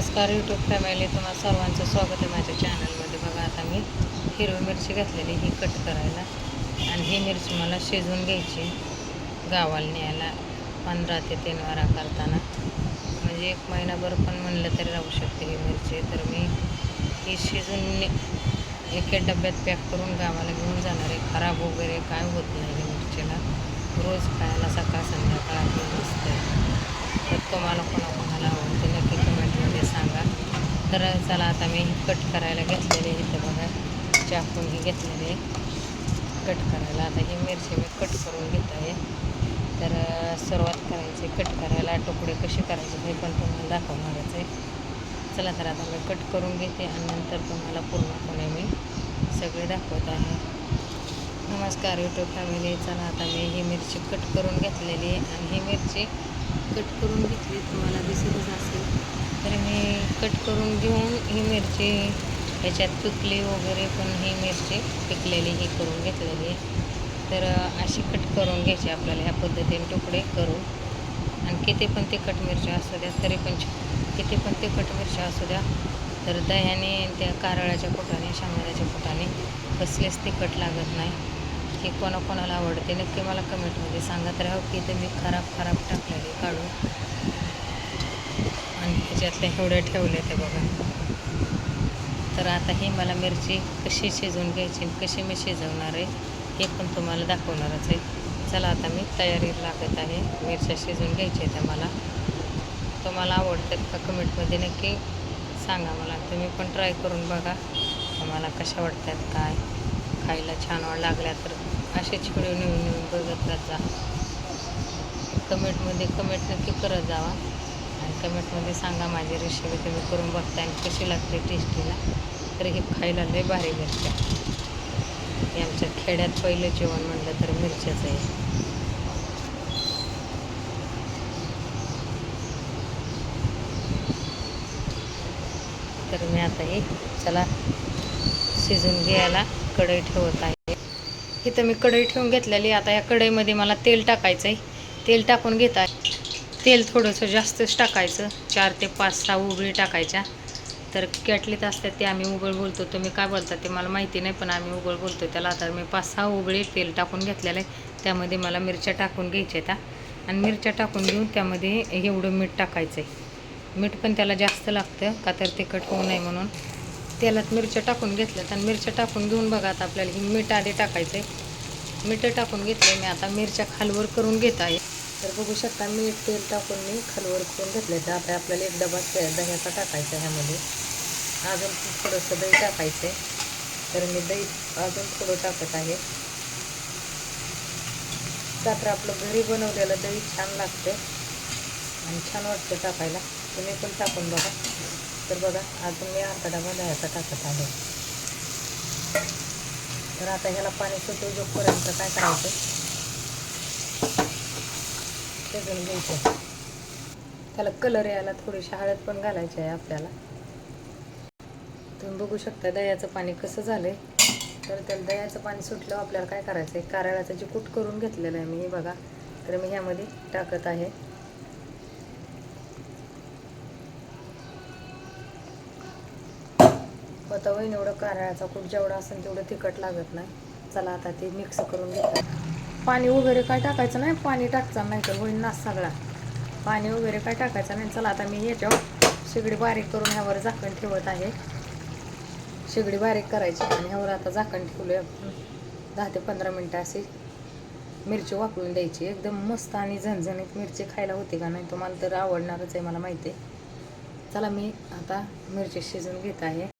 नमस्कार YouTube family, तुम्हाला सर्वांचं स्वागत आहे माझ्या चॅनलमध्ये. बघा, आता मी हिरवी मिरची घातलेली ही कट करायला, आणि ही मिरची मला शिजवून घ्यायची गावाला न्यायला 15 ते 3 वारा करताना. म्हणजे 1 महिनाभर पण म्हणलं तरी राहू शकते ही मिरची. तर मी ही शिजून एका डब्यात पॅक करून गावाला घेऊन जाणार आहे. खराब वगैरे काय होत नाही ही मिरचीला, रोज खायला सकाळ संध्याकाळ आपली मस्त आहे. तर तुम्हाला कोणाकोणाला आवडते नक्की कमेंटमध्ये सांगा. तर चला, आता मी कट करायला घेतलेले इथे बघा, चाकून ही घेतलेले कट करायला. आता ही मिरची मी कट करून घेत आहे. तर सुरुवात करायची कट करायला. तुकडे कसे करायचे हे पण तुम्हाला दाखवणारच आहे. चला, तर आता मी कट करून घेते आणि नंतर तुम्हाला पूर्णपणे मी सगळे दाखवत आहे. नमस्कार यूट्यूब फॅमिली. चला, आता मी ही मिरची कट करून घेतलेली आहे, आणि ही मिरची कट करून घेतली, तुम्हाला दिसतच असेल. तर मी कट करून घेऊन ही मिरची ह्याच्यात पिकली वगैरे, पण ही मिरची पिकलेली ही करून घेतलेली आहे. तर अशी कट करून घ्यायची आपल्याला ह्या पद्धतीने तुकडे करून. आणि किती पण तिखट मिरच्या असू द्या, तरी पण किती पण तिखट मिरच्या असू द्या, तर दह्याने त्या कारळाच्या पोटाने शेंगदाण्याच्या पोटाने कसलेच तिखट लागत नाही. हे कोणाकोणाला आवडते नक्की मला कमेंटमध्ये सांगत राहा. की ते मी खराब टाकलेले काढून, आणि ह्याच्यातले एवढे ठेवले ते बघा. तर आता ही मला मिरची कशी शिजवून घ्यायची, कशी मी शिजवणार आहे हे पण तुम्हाला दाखवणारच आहे. चला, आता मी तयारीला लागत आहे. मिरच्या शिजवून घ्यायच्या त्या मला. तुम्हाला आवडतात का कमेंटमध्ये नक्की सांगा मला. तुम्ही पण ट्राय करून बघा, तुम्हाला कशा वाटतात, काय खायला छान लागल्या तर असेच व्हिडिओ नवीन बघत राहत जा. कमेंट नक्की करत जावा, आणि कमेंटमध्ये सांगा माझी रेसिपी तुम्ही करून बघता आणि कशी लागते टेस्टीला. तर हे खायला लय भारी मिरच्या. हे आमच्या खेड्यात पहिलं जेवण म्हणलं तर मिरच्याचं आहे. तर मी आता हे चला शिजून घ्यायला कढई ठेवत आहे. इथं मी कढई ठेवून घेतलेली. आता या कढईमध्ये मला तेल टाकायचं आहे. तेल टाकून घेत आहे. तेल थोडंसं जास्तच टाकायचं, 4 ते 5-6 उबळी टाकायच्या. तर कॅटलीत असतात ते आम्ही उबळ बोलतो, तुम्ही काय बोलता ते मला माहिती नाही, पण आम्ही उबळ बोलतो त्याला. आता मी 5-6 उबळी तेल टाकून घेतलेलं आहे. त्यामध्ये मला मिरच्या टाकून घ्यायच्या त्या, आणि मिरच्या टाकून घेऊन त्यामध्ये एवढं मीठ टाकायचं आहे. मीठ पण त्याला जास्त लागतं का तर तिखट होऊ नये म्हणून. तेलात मिरच्या टाकून घेतल्यात, आणि मिरच्या टाकून घेऊन बघा, आता आपल्याला ही मीठ आधी टाकायचं आहे. मीठ टाकून घेतलं मी. आता मिरच्या खालवर करून घेत आहे. तर बघू शकता, मीठ तेल टाकून मी खालवर करून घेतले. तर आता आपल्याला एक डबा दह्याचा टाकायचा आहे. ह्यामध्ये अजून थोडंसं दही टाकायचं आहे. तर मी दही अजून थोडं टाकत आहे. का तर आपलं घरी बनवलेलं दही छान लागतं आणि छान वाटतं टाकायला. तुम्ही पण टाकून बघा. तर बघा, अजून मी अर्धा डबा दह्याचा टाकत आहे. तर आता ह्याला पाणी सुटूपर्यंत काय करायचं, शिजून घ्यायचं. त्याला कलर यायला थोडीशी हळद पण घालायची आहे आपल्याला. तुम्ही बघू शकता दह्याचं पाणी कसं झालं आहे. तर त्याला दह्याचं पाणी सुटलं आपल्याला काय करायचं आहे, कारळाचं जे कूट करून घेतलेलं आहे मी बघा, तर मी ह्यामध्ये टाकत आहे. आता वहीन एवढं कारळाचा कूट जेवढा असेल तेवढं तिखट लागत नाही. चला, आता ते मिक्स करून घेतात. पाणी वगैरे काय टाकायचं नाही, पाणी टाकचं नाही तर होईल नास सगळा. पाणी वगैरे काय टाकायचं नाही. चला, आता मी याच्यावर शेगडी बारीक करून ह्यावर झाकण ठेवत आहे. शेगडी बारीक करायची, आणि ह्यावर आता झाकण ठेवलं. 10 ते 15 मिनटं अशी मिरची वापरून द्यायची. एकदम मस्त आणि झणझणीत मिरची खायला होती का नाही, तुम्हाला तर आवडणारच आहे मला माहिती आहे. चला, मी आता मिरची शिजवून घेत आहे.